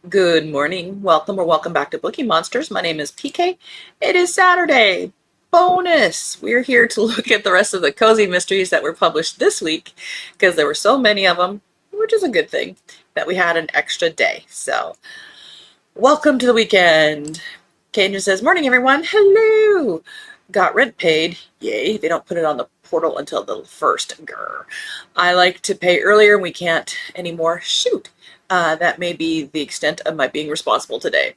Good morning. Welcome or welcome back to Bookeemonsters. My name is PK. It is Saturday. Bonus! We're here to look at the rest of the cozy mysteries that were published this week because there were so many of them, which is a good thing, that we had an extra day. So, welcome to the weekend. Cajun says, morning everyone. Hello! Got rent paid. Yay. They don't put it on the portal until the 1st. Grr. I like to pay earlier and we can't anymore. Shoot. That may be the extent of my being responsible today.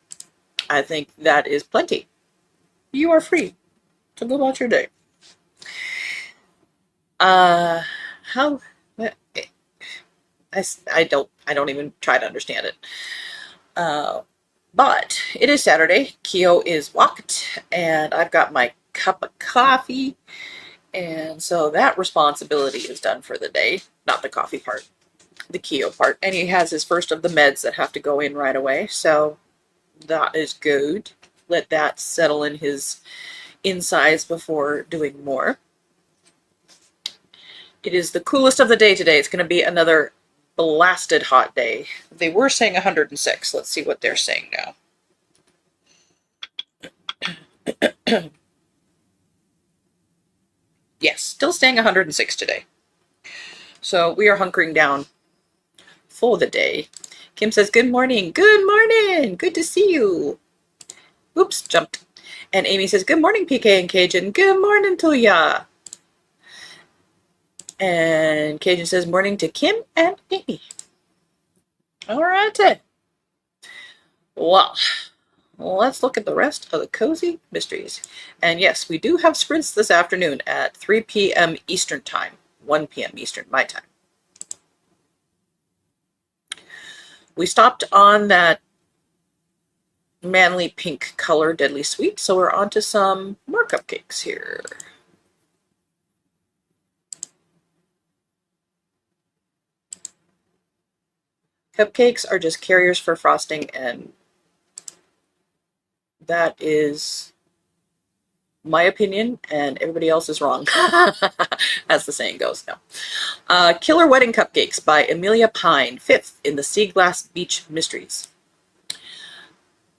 I think that is plenty. You are free to go about your day. How? I don't even try to understand it. But it is Saturday. Keo is walked, and I've got my cup of coffee, and so that responsibility is done for the day. Not the coffee part, the Keo part. And he has his first of the meds that have to go in right away, so that is good. Let that settle in his insides before doing more. It is the coolest of the day today. It's going to be another blasted hot day. They were saying 106. Let's see what they're saying now. Yes, still staying 106 today. So we are hunkering down for the day. Kim says, good morning. Good morning. Good to see you. Oops, jumped. And Amy says, good morning, PK and Cajun. Good morning to ya. And Cajun says, morning to Kim and Amy. All right. Well, let's look at the rest of the cozy mysteries. And yes, we do have sprints this afternoon at 3 p.m. Eastern Time, 1 p.m. Eastern, my time. We stopped on that manly pink color, Deadly Sweet, so we're on to some more cupcakes here. Cupcakes are just carriers for frosting, and that is my opinion, and everybody else is wrong, as the saying goes. No. Killer Wedding Cupcakes by Amelia Pine, 5th in the Sea Glass Beach Mysteries.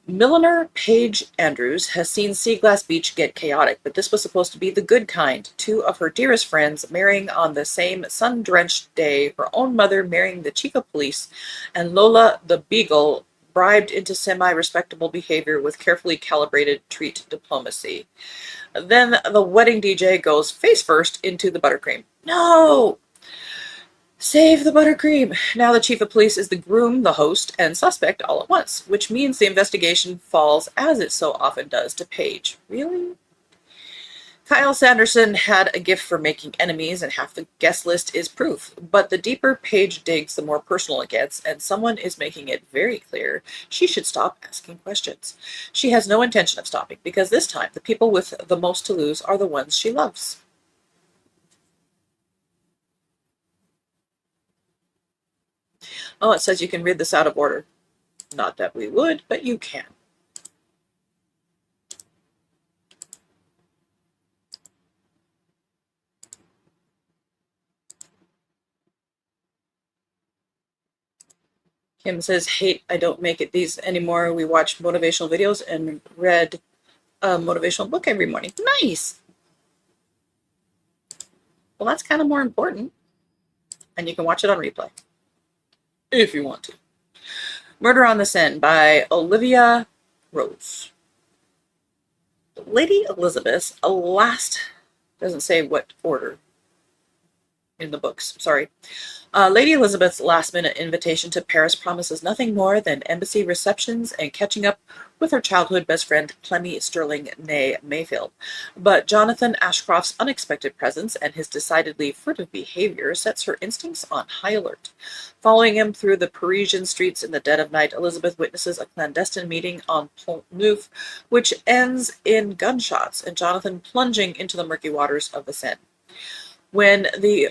Milliner Paige Andrews has seen Sea Glass Beach get chaotic, but this was supposed to be the good kind. Two of her dearest friends marrying on the same sun-drenched day, her own mother marrying the chief of police, and Lola the Beagle bribed into semi-respectable behavior with carefully calibrated treat diplomacy. Then the wedding DJ goes face first into the buttercream. No! Save the buttercream! Now the chief of police is the groom, the host, and suspect all at once, which means the investigation falls, as it so often does, to Paige. Really? Kyle Sanderson had a gift for making enemies, and half the guest list is proof. But the deeper Paige digs, the more personal it gets, and someone is making it very clear she should stop asking questions. She has no intention of stopping, because this time the people with the most to lose are the ones she loves. Oh, it says you can read this out of order. Not that we would, but you can. Kim says, hate I don't make it these anymore. We watch motivational videos and read a motivational book every morning. Nice! Well, that's kind of more important. And you can watch it on replay. If you want to. Murder on the Seine by Olivia Rose. Lady Elizabeth, doesn't say what order in the books, sorry. Lady Elizabeth's last-minute invitation to Paris promises nothing more than embassy receptions and catching up with her childhood best friend Clemmy Sterling née Mayfield. But Jonathan Ashcroft's unexpected presence and his decidedly furtive behavior sets her instincts on high alert. Following him through the Parisian streets in the dead of night, Elizabeth witnesses a clandestine meeting on Pont Neuf, which ends in gunshots and Jonathan plunging into the murky waters of the Seine. When the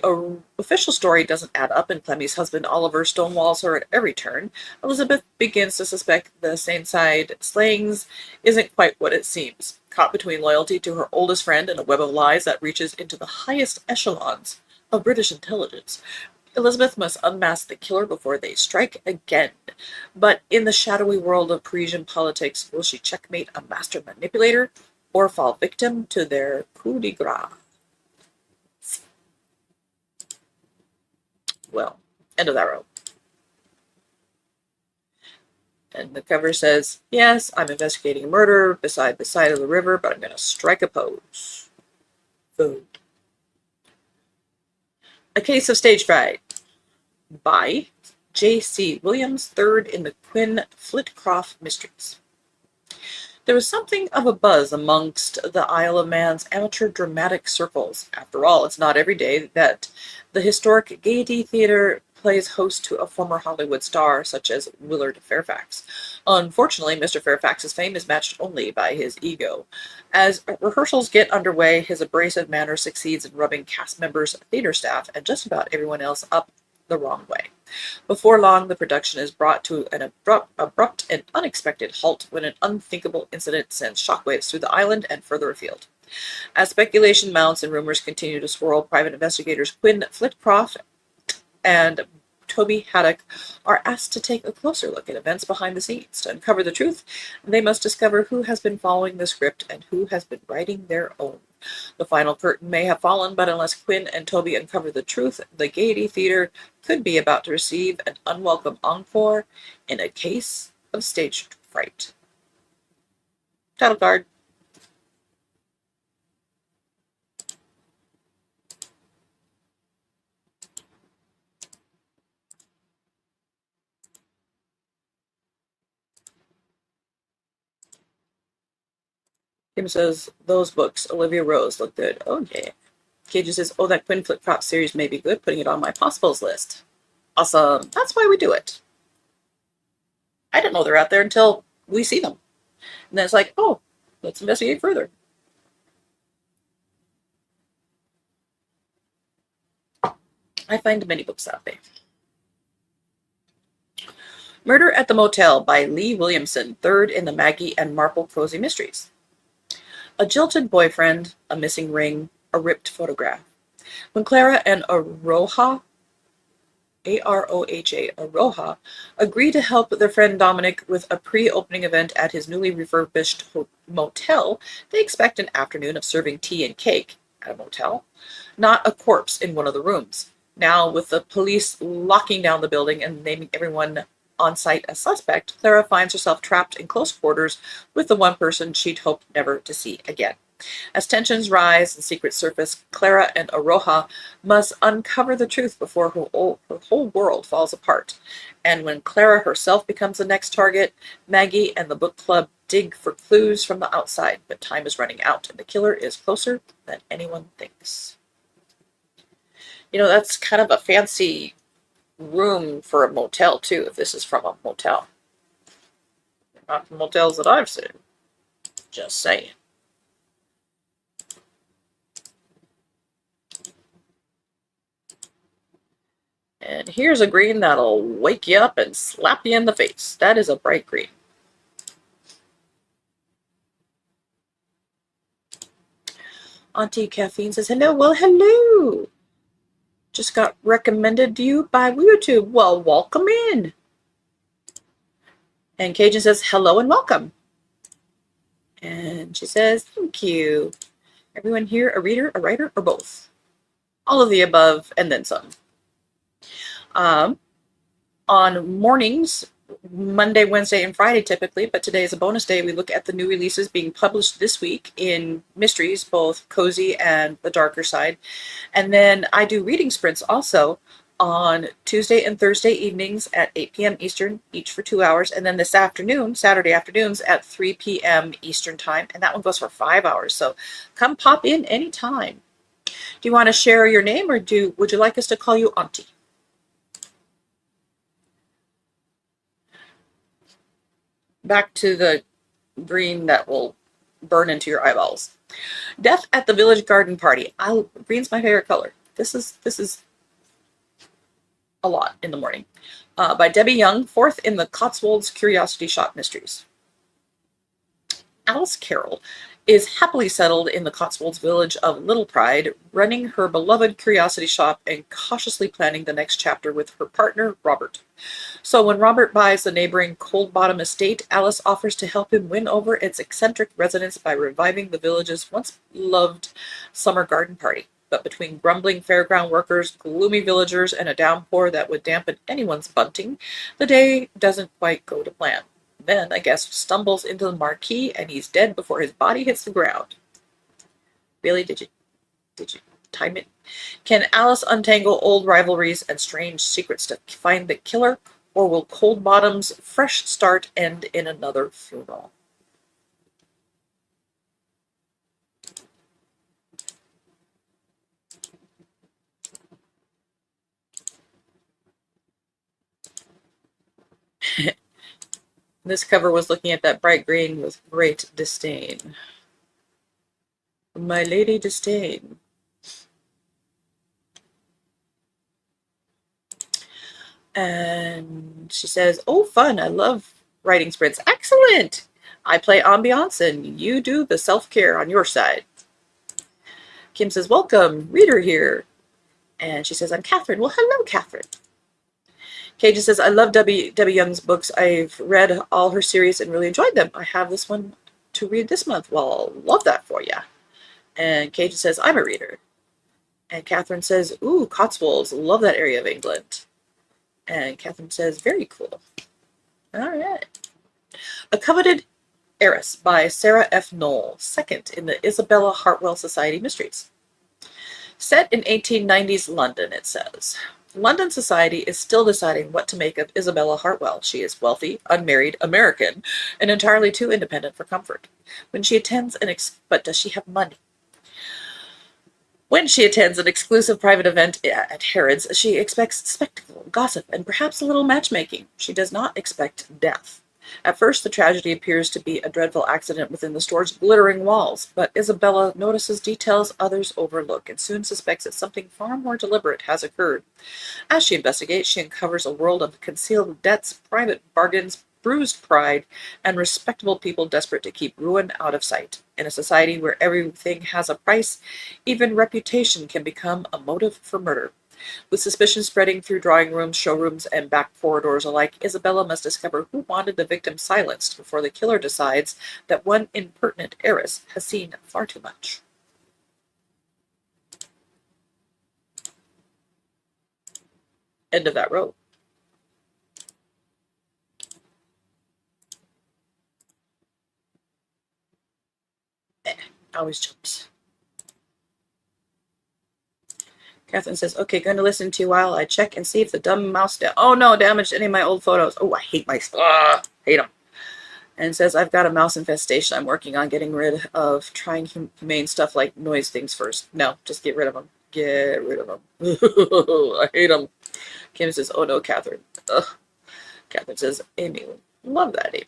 official story doesn't add up and Clemmy's husband Oliver stonewalls her at every turn, Elizabeth begins to suspect the Seine-side slayings isn't quite what it seems. Caught between loyalty to her oldest friend and a web of lies that reaches into the highest echelons of British intelligence, Elizabeth must unmask the killer before they strike again. But in the shadowy world of Parisian politics, will she checkmate a master manipulator or fall victim to their coup de grace? Well, end of that row. And the cover says, yes, I'm investigating a murder beside the side of the river, but I'm going to strike a pose. Boom. A Case of Stage Fright by J.C. Williams, third in the Quinn Flitcroft Mysteries. There was something of a buzz amongst the Isle of Man's amateur dramatic circles. After all, it's not every day that the historic Gaiety Theatre plays host to a former Hollywood star such as Willard Fairfax. Unfortunately, Mr. Fairfax's fame is matched only by his ego. As rehearsals get underway, his abrasive manner succeeds in rubbing cast members, theater staff, and just about everyone else up the wrong way. Before long, the production is brought to an abrupt and unexpected halt when an unthinkable incident sends shockwaves through the island and further afield. As speculation mounts and rumors continue to swirl, private investigators Quinn Flitcroft and Toby Haddock are asked to take a closer look at events behind the scenes. To uncover the truth, they must discover who has been following the script and who has been writing their own. The final curtain may have fallen, but unless Quinn and Toby uncover the truth, the Gaiety Theatre could be about to receive an unwelcome encore in A Case of Stage Fright. Title card. Kim says, those books, Olivia Rose, look good. Okay. Cages says, oh, that Quinn Flitcroft series may be good, putting it on my possibles list. Awesome. That's why we do it. I didn't know they're out there until we see them. And then it's like, oh, let's investigate further. I find many books that way. Murder at the Motel by Lee Williamson, third in the Maggie and Marple Cozy Mysteries. A jilted boyfriend, a missing ring, a ripped photograph. When Clara and Aroha, A-R-O-H-A, Aroha, agree to help their friend Dominic with a pre-opening event at his newly refurbished motel, they expect an afternoon of serving tea and cake at a motel, not a corpse in one of the rooms. Now, with the police locking down the building and naming everyone on site a suspect, Clara finds herself trapped in close quarters with the one person she'd hoped never to see again. As tensions rise and secrets surface, Clara and Aroha must uncover the truth before her whole world falls apart. And when Clara herself becomes the next target, Maggie and the book club dig for clues from the outside, but time is running out and the killer is closer than anyone thinks. You know, that's kind of a fancy room for a motel, too, if this is from a motel. Not the motels that I've seen. Just saying. And here's a green that'll wake you up and slap you in the face. That is a bright green. Auntie Caffeine says, hello. Well, hello. Just got recommended to you by YouTube. Well, welcome in. And Cajun says, hello and welcome. And she says, thank you. Everyone here a reader, a writer, or both? All of the above and then some. On mornings, Monday, Wednesday, and Friday typically, but today is a bonus day, we look at the new releases being published this week in mysteries, both cozy and the darker side. And then I do reading sprints also on Tuesday and Thursday evenings at 8 p.m. Eastern, each for 2 hours. And then this afternoon, Saturday afternoons at 3 p.m. Eastern time. And that one goes for 5 hours. So come pop in anytime. Do you want to share your name or would you like us to call you Auntie? Back to the green that will burn into your eyeballs. Death at the Village Garden Party. Green's my favorite color. This is a lot in the morning. By Debbie Young, fourth in the Cotswolds Curiosity Shop Mysteries. Alice Carroll is happily settled in the Cotswolds village of Little Pride, running her beloved curiosity shop and cautiously planning the next chapter with her partner, Robert. So when Robert buys the neighboring Cold Bottom estate, Alice offers to help him win over its eccentric residents by reviving the village's once loved summer garden party. But between grumbling fairground workers, gloomy villagers, and a downpour that would dampen anyone's bunting, the day doesn't quite go to plan. Then a guest stumbles into the marquee and he's dead before his body hits the ground. Really? Did you time it? Can Alice untangle old rivalries and strange secrets to find the killer, or will Cold Bottom's fresh start end in another funeral? This cover was looking at that bright green with great disdain. My Lady Disdain. And she says, oh, fun. I love writing sprints. Excellent. I play ambiance and you do the self-care on your side. Kim says, welcome. Reader here. And she says, I'm Catherine. Well, hello, Catherine. Kay just says, I love Debbie Young's books. I've read all her series and really enjoyed them. I have this one to read this month. Well, I'll love that for you. And Kay just says, I'm a reader. And Catherine says, ooh, Cotswolds. Love that area of England. And Catherine says, very cool. All right. A Coveted Heiress by Sarah F. Knoll, second in the Isabella Hartwell Society Mysteries. Set in 1890s London, it says. London society is still deciding what to make of Isabella Hartwell. She is wealthy, unmarried, American, and entirely too independent for comfort. But does she have money? When she attends an exclusive private event at Harrods, she expects spectacle, gossip, and perhaps a little matchmaking. She does not expect death. At first, the tragedy appears to be a dreadful accident within the store's glittering walls, but Isabella notices details others overlook and soon suspects that something far more deliberate has occurred. As she investigates, she uncovers a world of concealed debts, private bargains, bruised pride, and respectable people desperate to keep ruin out of sight. In a society where everything has a price, even reputation can become a motive for murder. With suspicion spreading through drawing rooms, showrooms, and back corridors alike, Isabella must discover who wanted the victim silenced before the killer decides that one impertinent heiress has seen far too much. End of that row. Always jumps. Catherine says, okay, going to listen to you while I check and see if the dumb mouse damaged any of my old photos. Oh, I hate mice. Hate them. And says, I've got a mouse infestation I'm working on getting rid of, trying humane stuff like noise things first. No, just get rid of them. Get rid of them. I hate them. Kim says, oh no, Catherine. Ugh. Catherine says, Amy. Love that, Amy.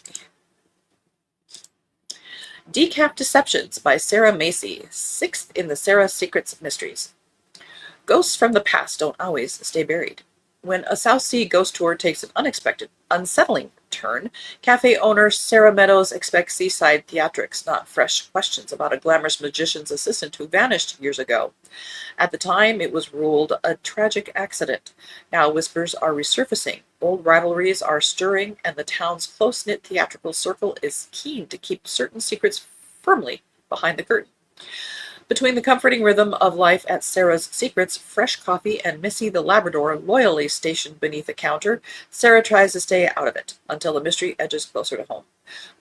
Decaf Deceptions by Sarah Macy, sixth in the Sarah Secrets Mysteries. Ghosts from the past don't always stay buried. When a South Sea ghost tour takes an unexpected, unsettling turn, cafe owner Sarah Meadows expects seaside theatrics, not fresh questions about a glamorous magician's assistant who vanished years ago. At the time, it was ruled a tragic accident. Now whispers are resurfacing, old rivalries are stirring, and the town's close-knit theatrical circle is keen to keep certain secrets firmly behind the curtain. Between the comforting rhythm of life at Sarah's Secrets, fresh coffee, and Missy the Labrador loyally stationed beneath the counter, Sarah tries to stay out of it until the mystery edges closer to home.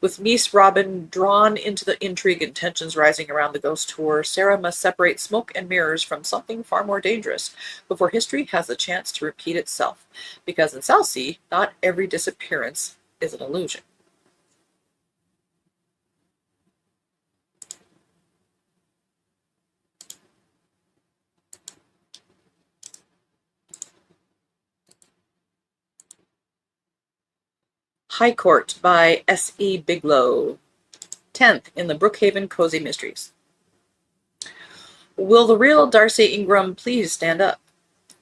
With niece Robin drawn into the intrigue and tensions rising around the ghost tour, Sarah must separate smoke and mirrors from something far more dangerous before history has the chance to repeat itself. Because in Southsea, not every disappearance is an illusion. High Court by S.E. Biglow, 10th in the Brookhaven Cozy Mysteries. Will the real Darcy Ingram please stand up?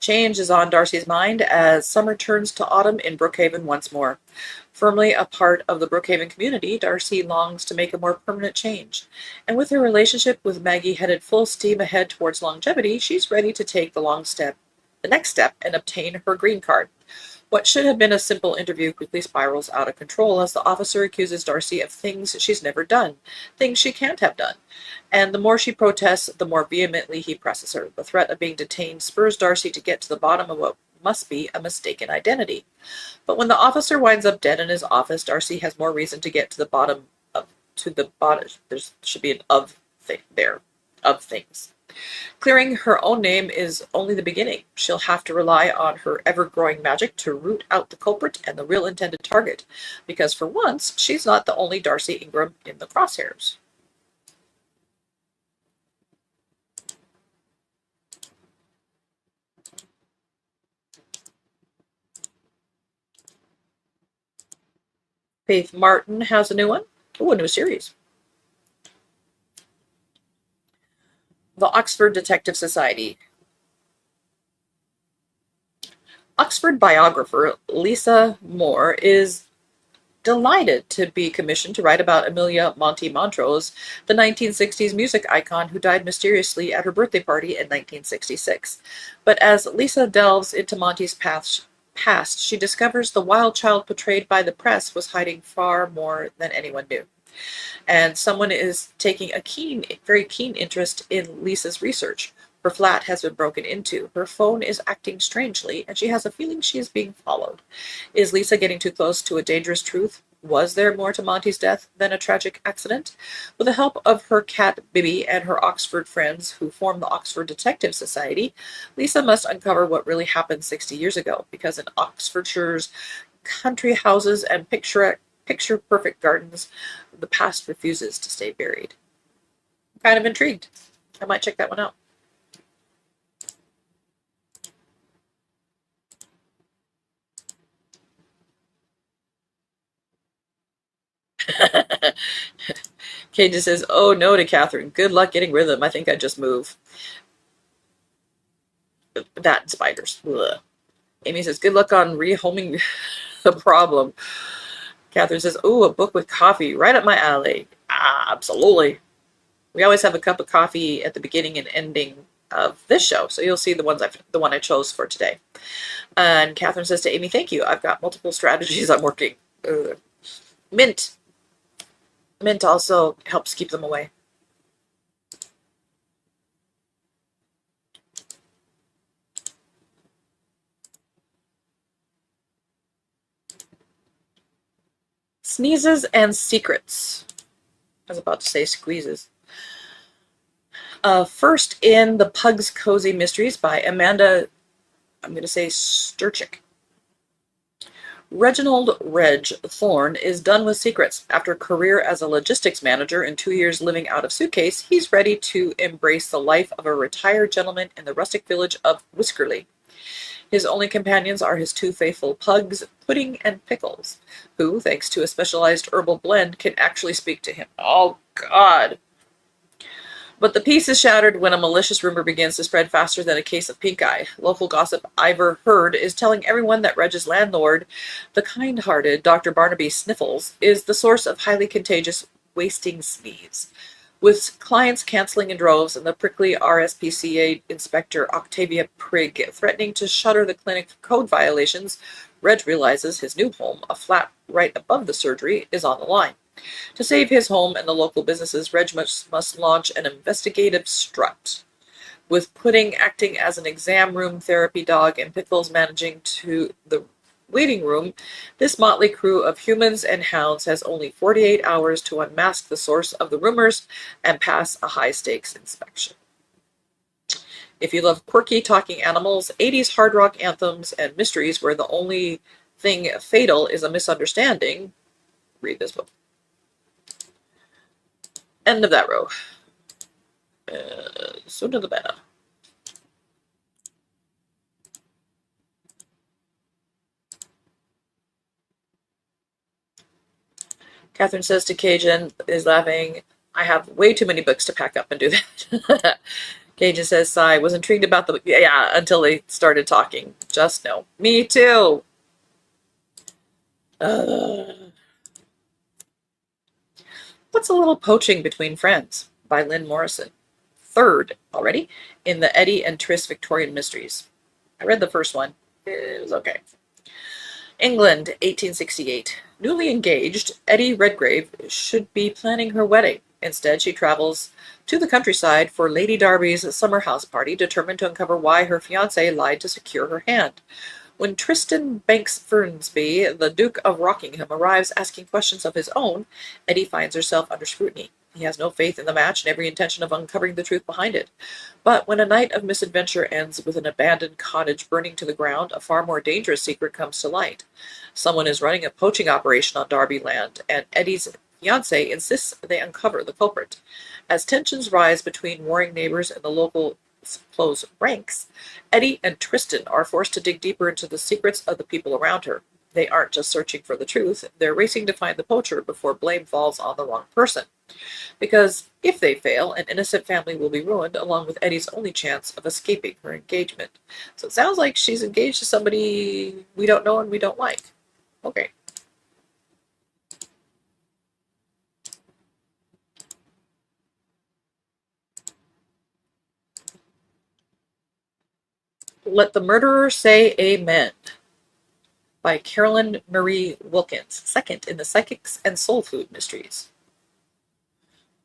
Change is on Darcy's mind as summer turns to autumn in Brookhaven once more. Firmly a part of the Brookhaven community, Darcy longs to make a more permanent change. And with her relationship with Maggie headed full steam ahead towards longevity, she's ready to take the next step, and obtain her green card. What should have been a simple interview quickly spirals out of control as the officer accuses Darcy of things she's never done, things she can't have done. And the more she protests, the more vehemently he presses her. The threat of being detained spurs Darcy to get to the bottom of what must be a mistaken identity. But when the officer winds up dead in his office, Darcy has more reason to get to the bottom of there should be an of thing there of things. Clearing her own name is only the beginning. She'll have to rely on her ever-growing magic to root out the culprit and the real intended target, because for once, she's not the only Darcy Ingram in the crosshairs. Faith Martin has a new one. Oh, a new series. The Oxford Detective Society. Oxford biographer Lisa Moore is delighted to be commissioned to write about Amelia Monty Montrose, the 1960s music icon who died mysteriously at her birthday party in 1966. But as Lisa delves into Monty's past, she discovers the wild child portrayed by the press was hiding far more than anyone knew. And someone is taking a very keen interest in Lisa's research. Her flat has been broken into, her phone is acting strangely, and she has a feeling she is being followed. Is Lisa getting too close to a dangerous truth? Was there more to Monty's death than a tragic accident? With the help of her cat Bibby and her Oxford friends who form the Oxford Detective Society, Lisa must uncover what really happened 60 years ago, because in Oxfordshire's country houses and picture-perfect gardens, the past refuses to stay buried. I'm kind of intrigued. I might check that one out. Kate just says, "Oh no" to Catherine. "Good luck getting rid of them. I think I'd just move." That and spiders. Ugh. Amy says, "Good luck on rehoming the problem." Catherine says, "Oh, a book with coffee. Right up my alley." Ah, absolutely. We always have a cup of coffee at the beginning and ending of this show, so you'll see the one I chose for today. And Catherine says to Amy, "Thank you. I've got multiple strategies I'm working." Ugh. Mint. Mint also helps keep them away. Sneezes and Secrets. I was about to say squeezes. First in The Pug's Cozy Mysteries by Amanda, I'm going to say Sturchik. Reginald Reg Thorne is done with secrets. After a career as a logistics manager and 2 years living out of suitcase, he's ready to embrace the life of a retired gentleman in the rustic village of Whiskerley. His only companions are his two faithful pugs, Pudding and Pickles, who, thanks to a specialized herbal blend, can actually speak to him. Oh, God. But the peace is shattered when a malicious rumor begins to spread faster than a case of pink eye. Local gossip Ivor Hurd is telling everyone that Reg's landlord, the kind-hearted Dr. Barnaby Sniffles, is the source of highly contagious wasting sneeze. With clients canceling in droves and the prickly RSPCA inspector Octavia Prigg threatening to shutter the clinic for code violations, Reg realizes his new home, a flat right above the surgery, is on the line. To save his home and the local businesses, Reg must launch an investigative strut. With Pudding acting as an exam room therapy dog and Pickles managing to the waiting room, this motley crew of humans and hounds has only 48 hours to unmask the source of the rumors and pass a high-stakes inspection. If you love quirky talking animals, 80s hard rock anthems, and mysteries where the only thing fatal is a misunderstanding, read this book. End of that row. Sooner the better. Catherine says to Cajun, is laughing, "I have way too many books to pack up and do that." Gage says, sigh, was intrigued about the... Yeah, until they started talking. Just no. Me too. What's a Little Poaching Between Friends by Lynn Morrison. Third already in the Eddie and Tris Victorian Mysteries. I read the first one. It was okay. England, 1868. Newly engaged, Eddie Redgrave should be planning her wedding. Instead, she travels to the countryside for Lady Darby's summer house party, determined to uncover why her fiancé lied to secure her hand. When Tristan Banks Fernsby, the Duke of Rockingham, arrives asking questions of his own, Eddie finds herself under scrutiny. He has no faith in the match and every intention of uncovering the truth behind it. But when a night of misadventure ends with an abandoned cottage burning to the ground, a far more dangerous secret comes to light. Someone is running a poaching operation on Darby land, and Eddie's fiancé insists they uncover the culprit. As tensions rise between warring neighbors and the local close ranks, Eddie and Tristan are forced to dig deeper into the secrets of the people around her. They aren't just searching for the truth, they're racing to find the poacher before blame falls on the wrong person. Because if they fail, an innocent family will be ruined, along with Eddie's only chance of escaping her engagement. So it sounds like she's engaged to somebody we don't know and we don't like. Okay. Let the Murderer Say Amen by Carolyn Marie Wilkins, second in the Psychics and Soul Food Mysteries.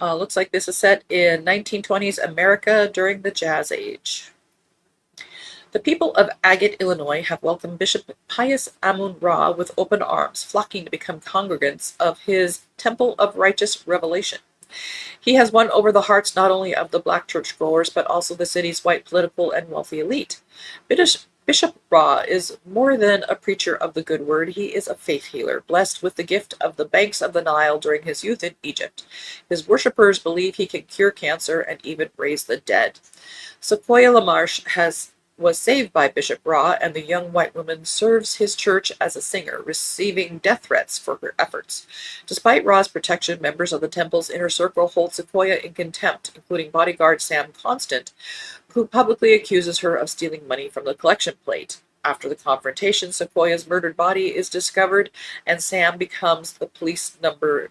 Looks like this is set in 1920s America during the Jazz Age. The people of Agate, Illinois have welcomed Bishop Pius Amun-Ra with open arms, flocking to become congregants of his Temple of Righteous Revelation. He has won over the hearts not only of the black churchgoers, but also the city's white political and wealthy elite. Bishop Ra is more than a preacher of the good word. He is a faith healer, blessed with the gift of the banks of the Nile during his youth in Egypt. His worshippers believe he can cure cancer and even raise the dead. Sequoia LaMarche was saved by Bishop Ra, and the young white woman serves his church as a singer, receiving death threats for her efforts. Despite Ra's protection, members of the temple's inner circle hold Sequoia in contempt, including bodyguard Sam Constant, who publicly accuses her of stealing money from the collection plate. After the confrontation, Sequoia's murdered body is discovered, and Sam becomes the police's number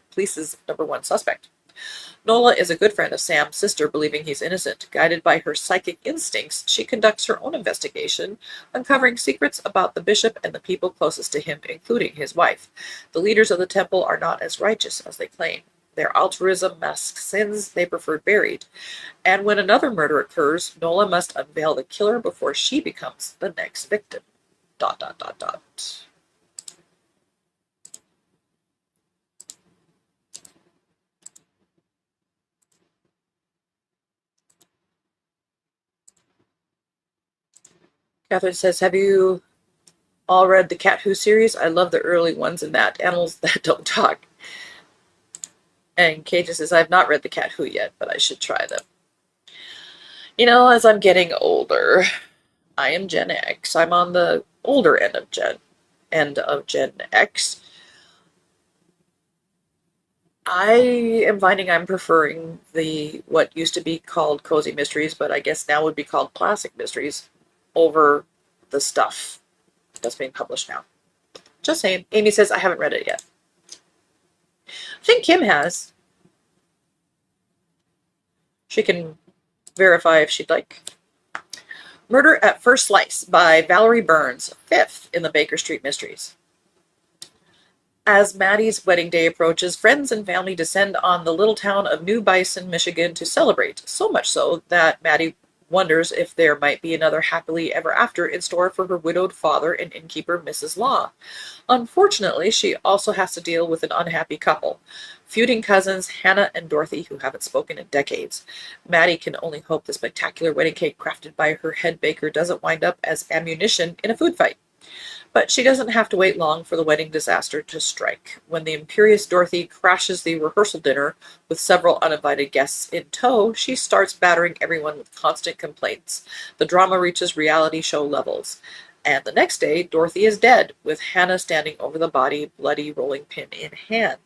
one suspect. Nola is a good friend of Sam's sister, believing he's innocent. Guided by her psychic instincts, she conducts her own investigation, uncovering secrets about the bishop and the people closest to him, including his wife. The leaders of the temple are not as righteous as they claim. Their altruism masks sins they preferred buried. And when another murder occurs, Nola must unveil the killer before she becomes the next victim. ... Catherine says, have you all read the Cat Who series? I love the early ones in that. Animals That Don't Talk. And Cage says, I've not read the Cat Who yet, but I should try them. You know, as I'm getting older, I am Gen X. I'm on the older end of Gen X. I am finding I'm preferring what used to be called cozy mysteries, but I guess now would be called classic mysteries, over the stuff that's being published now. Just saying. Amy says, I haven't read it yet. I think Kim has. She can verify if she'd like. Murder at First Slice by Valerie Burns, fifth in the Baker Street Mysteries. As Maddie's wedding day approaches, friends and family descend on the little town of New Bison, Michigan to celebrate, so much so that Maddie wonders if there might be another happily ever after in store for her widowed father and innkeeper Mrs. Law. Unfortunately, she also has to deal with an unhappy couple, feuding cousins Hannah and Dorothy, who haven't spoken in decades. Maddie can only hope the spectacular wedding cake crafted by her head baker doesn't wind up as ammunition in a food fight. But she doesn't have to wait long for the wedding disaster to strike. When the imperious Dorothy crashes the rehearsal dinner with several uninvited guests in tow, she starts battering everyone with constant complaints. The drama reaches reality show levels. And the next day, Dorothy is dead, with Hannah standing over the body, bloody rolling pin in hand.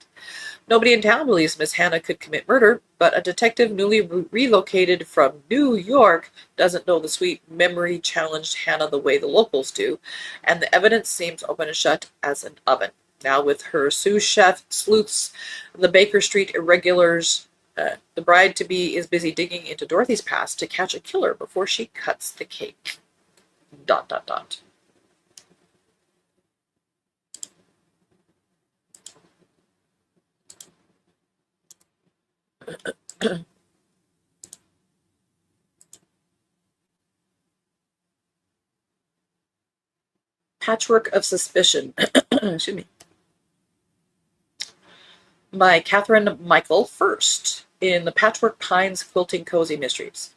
Nobody in town believes Miss Hannah could commit murder, but a detective newly relocated from New York doesn't know the sweet memory-challenged Hannah the way the locals do, and the evidence seems open and shut as an oven. Now with her sous chef sleuths, the Baker Street irregulars, the bride-to-be is busy digging into Dorothy's past to catch a killer before she cuts the cake. ... Patchwork of Suspicion. Excuse me. By Catherine Michael First in the Patchwork Pines Quilting Cozy Mysteries.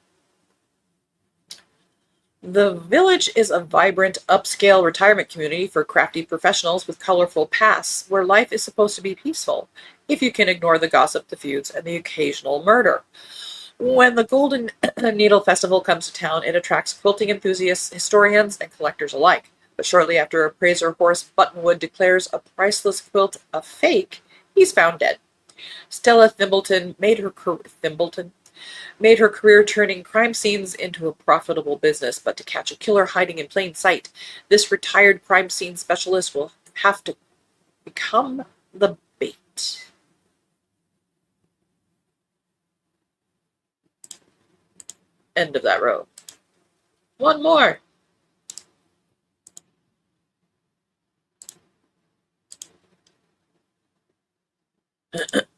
The village is a vibrant, upscale retirement community for crafty professionals with colorful pasts, where life is supposed to be peaceful, if you can ignore the gossip, the feuds, and the occasional murder. When the Golden Needle Festival comes to town, it attracts quilting enthusiasts, historians, and collectors alike. But shortly after appraiser Horace Buttonwood declares a priceless quilt a fake, he's found dead. Stella Thimbleton made her career turning crime scenes into a profitable business, but to catch a killer hiding in plain sight, this retired crime scene specialist will have to become the bait. End of that row. One more.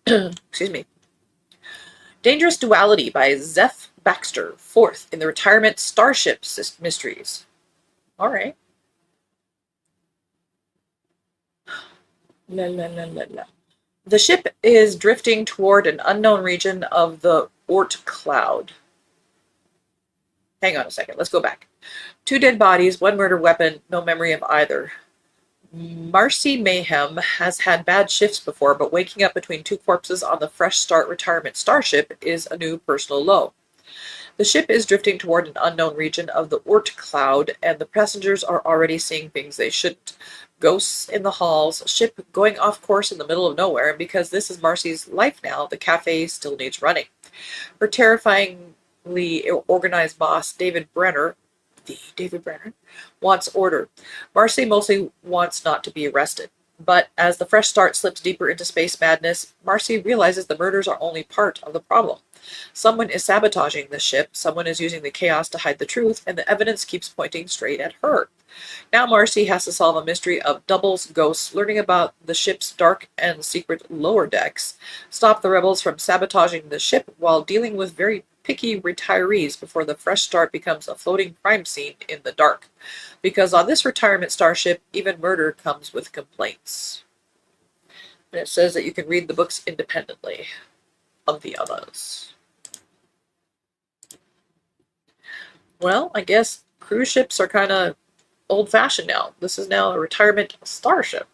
Excuse me. Dangerous Duality by Zeph Baxter, fourth in the Retirement Starship Mysteries. All right. La, la, la, la, la. The ship is drifting toward an unknown region of the Oort cloud. Hang on a second. Let's go back. 2 dead bodies, 1 murder weapon, no memory of either. Marcy Mayhem has had bad shifts before, but waking up between 2 corpses on the Fresh Start Retirement Starship is a new personal low. The ship is drifting toward an unknown region of the Oort cloud, and the passengers are already seeing things they shouldn't. Ghosts in the halls, ship going off course in the middle of nowhere, and because this is Marcy's life now, the cafe still needs running. Her terrifyingly organized boss, David Brenner, wants order. Marcy mostly wants not to be arrested. But as the Fresh Start slips deeper into space madness, Marcy realizes the murders are only part of the problem. Someone is sabotaging the ship, someone is using the chaos to hide the truth, and the evidence keeps pointing straight at her. Now Marcy has to solve a mystery of doubles, ghosts, learning about the ship's dark and secret lower decks, stop the rebels from sabotaging the ship while dealing with very picky retirees before the Fresh Start becomes a floating crime scene in the dark. Because on this retirement starship, even murder comes with complaints. And it says that you can read the books independently of the others. Well, I guess cruise ships are kind of old-fashioned now. This is now a retirement starship.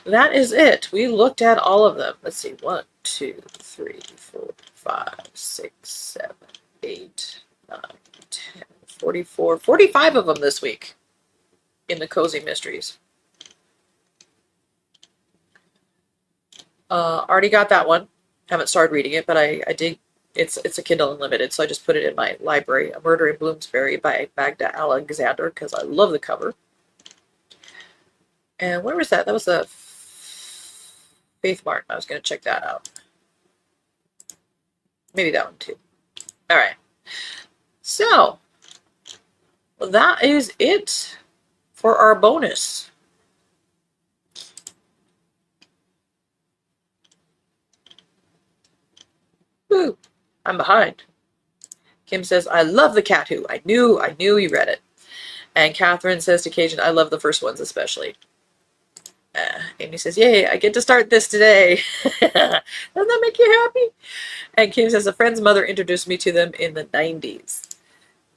That is it. We looked at all of them. Let's see. 1, 2, 3, 4, 5, 6, 7, 8, 9, 10, 44, 45 of them this week in the Cozy Mysteries. Already got that one. Haven't started reading it, but I did. It's a Kindle Unlimited, so I just put it in my library. A Murder in Bloomsbury by Magda Alexander, because I love the cover. And where was that? That was the Faith Martin. I was going to check that out. Maybe that one too. All right. So, that is it for our bonus. Woo, I'm behind. Kim says, I love the Cat Who. I knew you read it. And Catherine says to Cajun, I love the first ones especially. Amy says, yay, I get to start this today. Doesn't that make you happy? And Kim says, a friend's mother introduced me to them in the 90s.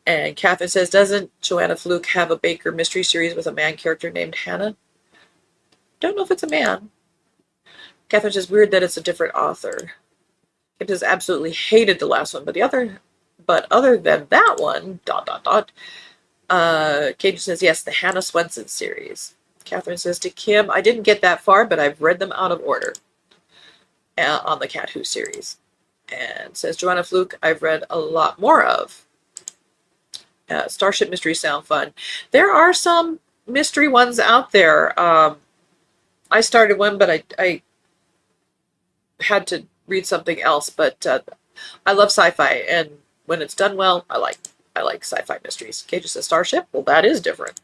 And Catherine says, doesn't Joanna Fluke have a Baker mystery series with a man character named Hannah? Don't know if it's a man. Catherine says, weird that it's a different author. Kim says, absolutely hated the last one, but other than that one, ... Cajun says, yes, the Hannah Swenson series. Catherine says to Kim, I didn't get that far, but I've read them out of order. on the Cat Who series. And says Joanna Fluke, I've read a lot more of. Starship mysteries sound fun. There are some mystery ones out there. I started one, but I had to read something else. But I love sci-fi, and when it's done well, I like sci-fi mysteries. Kate says Starship. Well, that is different.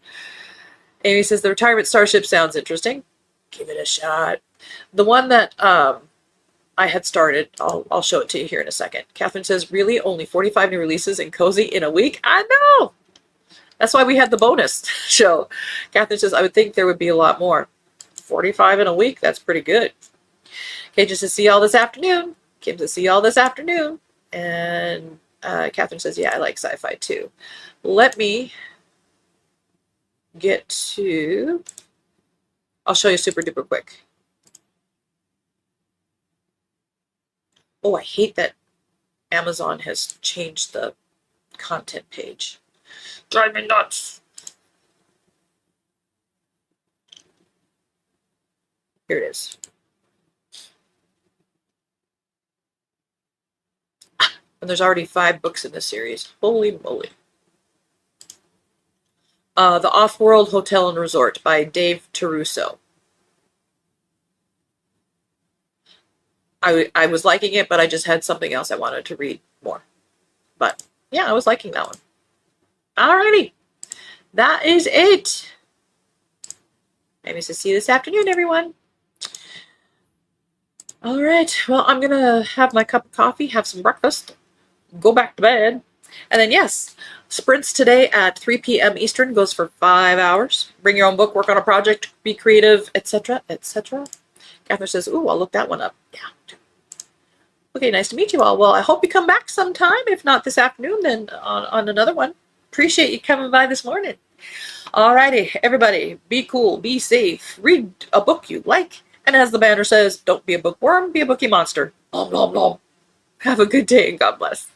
Amy says the retirement Starship sounds interesting. Give it a shot. The one that I had started, I'll show it to you here in a second. Catherine says, really? Only 45 new releases and cozy in a week? I know! That's why we had the bonus show. Catherine says, I would think there would be a lot more. 45 in a week? That's pretty good. Kate says, see y'all this afternoon. Kim says, see y'all this afternoon. And Catherine says, yeah, I like sci-fi too. Let me get to... I'll show you super duper quick. Oh, I hate that Amazon has changed the content page. Drive me nuts. Here it is. And there's already 5 books in this series. Holy moly. The Off-World Hotel and Resort by Dave Taruso. I was liking it, but I just had something else I wanted to read more. But yeah, I was liking that one. Alrighty. That is it. Maybe to see you this afternoon, everyone. All right. Well, I'm going to have my cup of coffee, have some breakfast, go back to bed. And then, yes, sprints today at 3 p.m. Eastern goes for 5 hours. Bring your own book, work on a project, be creative, etc., etc. Catherine says, ooh, I'll look that one up. Yeah. Okay, nice to meet you all. Well, I hope you come back sometime. If not this afternoon, then on another one. Appreciate you coming by this morning. Alrighty, everybody, be cool, be safe, read a book you like, and as the banner says, don't be a bookworm, be a bookie monster. Nom, nom, nom. Have a good day and God bless.